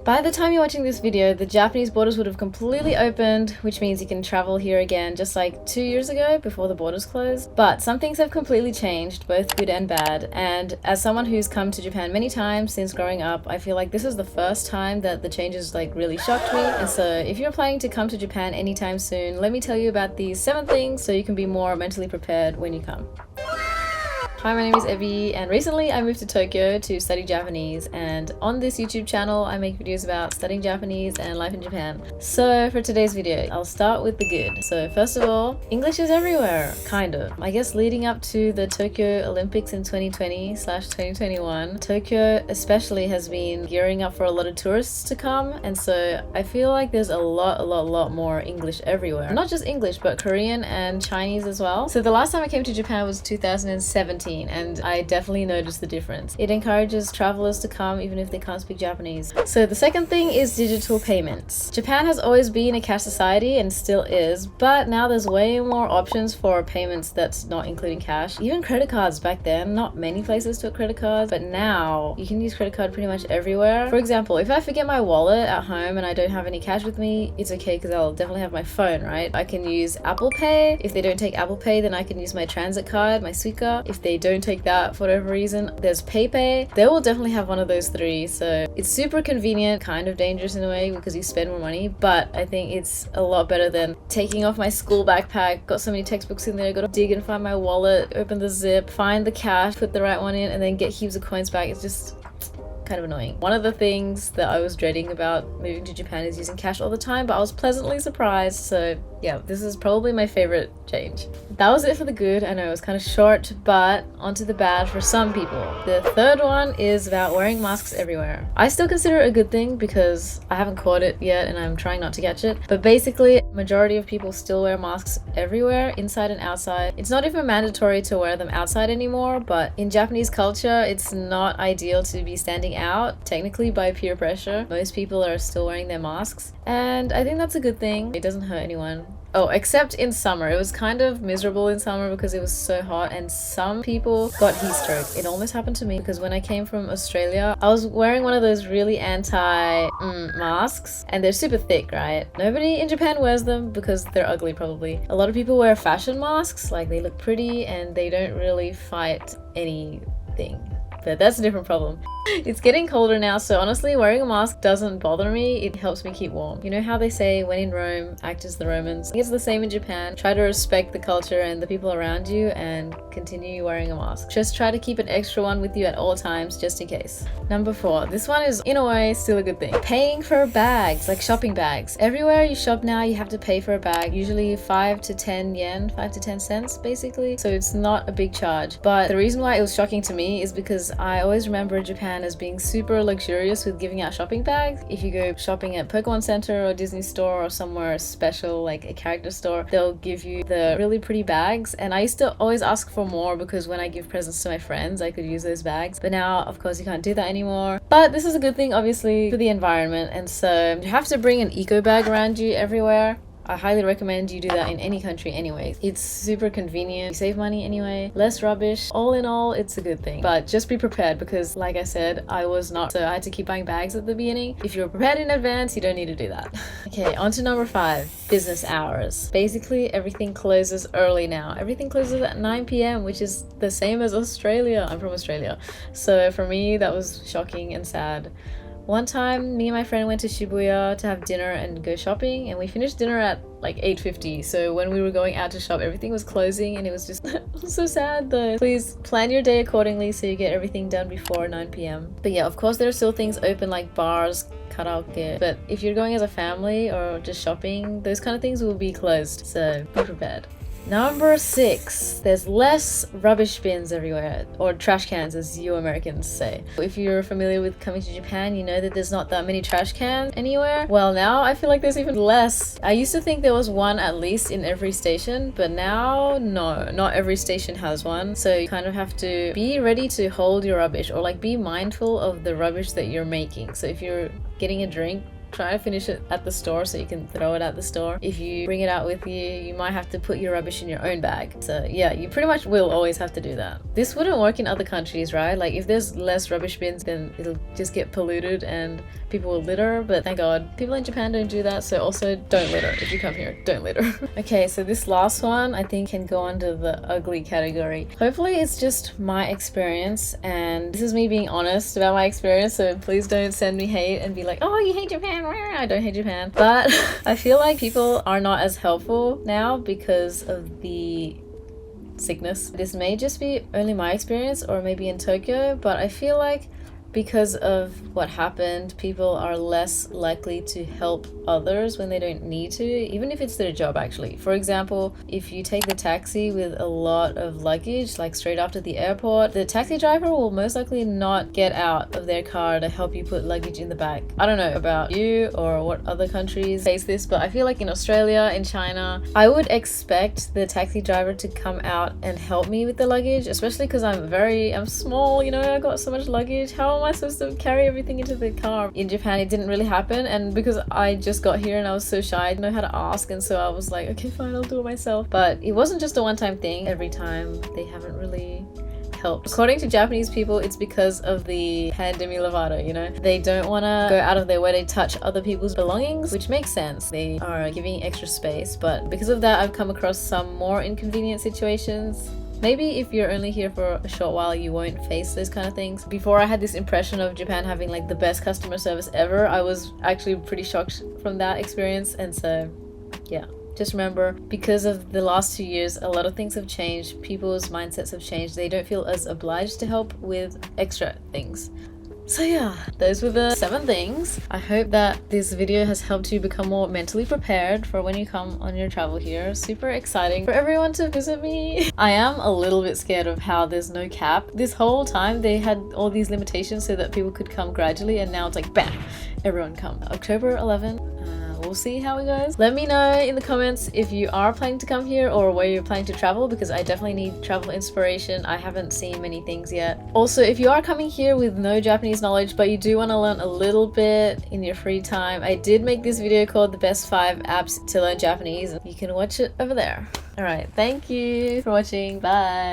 By the time you're watching this video, the Japanese borders would have completely opened, which means you can travel here again just like 2 years ago before the borders closed. But some things have completely changed, both good and bad. And as someone who's come to Japan many times since growing up, I feel like this is the first time that the changes like really shocked me. And so if you're planning to come to Japan anytime soon, let me tell you about these 7 things so you can be more mentally prepared when you come. Hi, my name is Evie, and recently I moved to Tokyo to study Japanese, and on this YouTube channel I make videos about studying Japanese and life in Japan. So for today's video, I'll start with the good. So first of all, English is everywhere, kind of. I guess leading up to the Tokyo Olympics in 2020/2021, Tokyo especially has been gearing up for a lot of tourists to come, and so I feel like there's a lot more English everywhere. Not just English, but Korean and Chinese as well. So the last time I came to Japan was 2017. And I definitely noticed the difference. It encourages travelers to come even if they can't speak Japanese. So the second thing is digital payments. Japan has always been a cash society and still is, but now there's way more options for payments that's not including cash. Even credit cards back then, not many places took credit cards, but now you can use credit card pretty much everywhere. For example, if I forget my wallet at home and I don't have any cash with me, it's okay because I'll definitely have my phone, right? I can use Apple Pay. If they don't take Apple Pay, then I can use my transit card, my Suica. If they don't take that for whatever reason, there's PayPay. They will definitely have one of those 3, so it's super convenient, kind of dangerous in a way because you spend more money, but I think it's a lot better than taking off my school backpack, got so many textbooks in there, gotta dig and find my wallet, open the zip, find the cash, put the right one in, and then get heaps of coins back. It's just kind of annoying. One of the things that I was dreading about moving to Japan is using cash all the time, but I was pleasantly surprised. So yeah, this is probably my favorite change. That was it for the good. I know it was kind of short, but onto the bad for some people. The third one is about wearing masks everywhere. I still consider it a good thing because I haven't caught it yet and I'm trying not to catch it, but basically majority of people still wear masks everywhere, inside and outside. It's not even mandatory to wear them outside anymore, but in Japanese culture it's not ideal to be standing out technically by peer pressure. Most people are still wearing their masks, and I think that's a good thing. It doesn't hurt anyone. Oh, except in summer. It was kind of miserable in summer because it was so hot and some people got heat stroke. It almost happened to me because when I came from Australia, I was wearing one of those really anti masks, and they're super thick, right? Nobody in Japan wears them because they're ugly probably. A lot of people wear fashion masks, like they look pretty and they don't really fight anything. But that's a different problem. It's getting colder now, so honestly wearing a mask doesn't bother me. It helps me keep warm. You know how they say when in Rome, act as the Romans? I think it's the same in Japan. Try to respect the culture and the people around you and continue wearing a mask. Just try to keep an extra one with you at all times just in case. Number 4. This one is in a way still a good thing. Paying for bags, like shopping bags. Everywhere you shop now you have to pay for a bag, usually 5 to 10 yen, 5 to 10 cents basically. So it's not a big charge. But the reason why it was shocking to me is because I always remember Japan as being super luxurious with giving out shopping bags. If you go shopping at Pokemon Center or Disney Store or somewhere special like a character store, they'll give you the really pretty bags, and I used to always ask for more because when I give presents to my friends I could use those bags, but now of course you can't do that anymore. But this is a good thing obviously for the environment, and so you have to bring an eco bag around you everywhere. I highly recommend you do that in any country anyway. It's super convenient, you save money anyway, less rubbish. All in all, it's a good thing. But just be prepared because like I said, I was not, so I had to keep buying bags at the beginning. If you're prepared in advance, you don't need to do that. Okay, on to number 5, business hours. Basically, everything closes early now. Everything closes at 9 p.m, which is the same as Australia. I'm from Australia. So for me, that was shocking and sad. One time, me and my friend went to Shibuya to have dinner and go shopping, and we finished dinner at like 8:50. So when we were going out to shop, everything was closing, and it was just so sad though. Please plan your day accordingly so you get everything done before 9 p.m. But yeah, of course there are still things open like bars, karaoke. But if you're going as a family or just shopping, those kind of things will be closed. So be prepared. Number 6, there's less rubbish bins everywhere, or trash cans as you Americans say. If you're familiar with coming to Japan, you know that there's not that many trash cans anywhere. Well, now I feel like there's even less. I used to think there was one at least in every station, but now no, not every station has one. So you kind of have to be ready to hold your rubbish, or like be mindful of the rubbish that you're making. So if you're getting a drink, try to finish it at the store so you can throw it at the store. If you bring it out with you, you might have to put your rubbish in your own bag. So yeah, you pretty much will always have to do that. This wouldn't work in other countries, right? Like if there's less rubbish bins, then it'll just get polluted and people will litter, but thank God people in Japan don't do that. So also don't litter. If you come here, don't litter. Okay, so this last one I think can go under the ugly category. Hopefully it's just my experience, and this is me being honest about my experience, so please don't send me hate and be like, oh, you hate Japan. I don't hate Japan, but I feel like people are not as helpful now because of the sickness. This may just be only my experience, or maybe in Tokyo, but I feel like because of what happened, people are less likely to help others when they don't need to, even if it's their job actually. For example, if you take the taxi with a lot of luggage, like straight after the airport, the taxi driver will most likely not get out of their car to help you put luggage in the back. I don't know about you or what other countries face this, but I feel like in Australia, in China, I would expect the taxi driver to come out and help me with the luggage, especially because I'm small, you know, I got so much luggage. How am I supposed to carry everything into the car? In Japan, it didn't really happen, and because I just got here and I was so shy, I didn't know how to ask, and so I was like, okay, fine, I'll do it myself. But it wasn't just a one-time thing. Every time they haven't really helped. According to Japanese people, it's because of the pandemi lavado, you know? They don't want to go out of their way to touch other people's belongings, which makes sense. They are giving extra space, but because of that, I've come across some more inconvenient situations. Maybe if you're only here for a short while, you won't face those kind of things. Before, I had this impression of Japan having like the best customer service ever. I was actually pretty shocked from that experience, and so yeah. Just remember, because of the last 2 years, a lot of things have changed. People's mindsets have changed. They don't feel as obliged to help with extra things. So yeah, those were the 7 things. I hope that this video has helped you become more mentally prepared for when you come on your travel here. Super exciting for everyone to visit me. I am a little bit scared of how there's no cap. This whole time they had all these limitations so that people could come gradually, and now it's like bam, everyone come. October 11. We'll see how it goes. Let me know in the comments if you are planning to come here or where you're planning to travel, because I definitely need travel inspiration. I haven't seen many things yet. Also, if you are coming here with no Japanese knowledge but you do want to learn a little bit in your free time, I did make this video called the best 5 apps to learn Japanese. You can watch it over there. Alright, thank you for watching. Bye.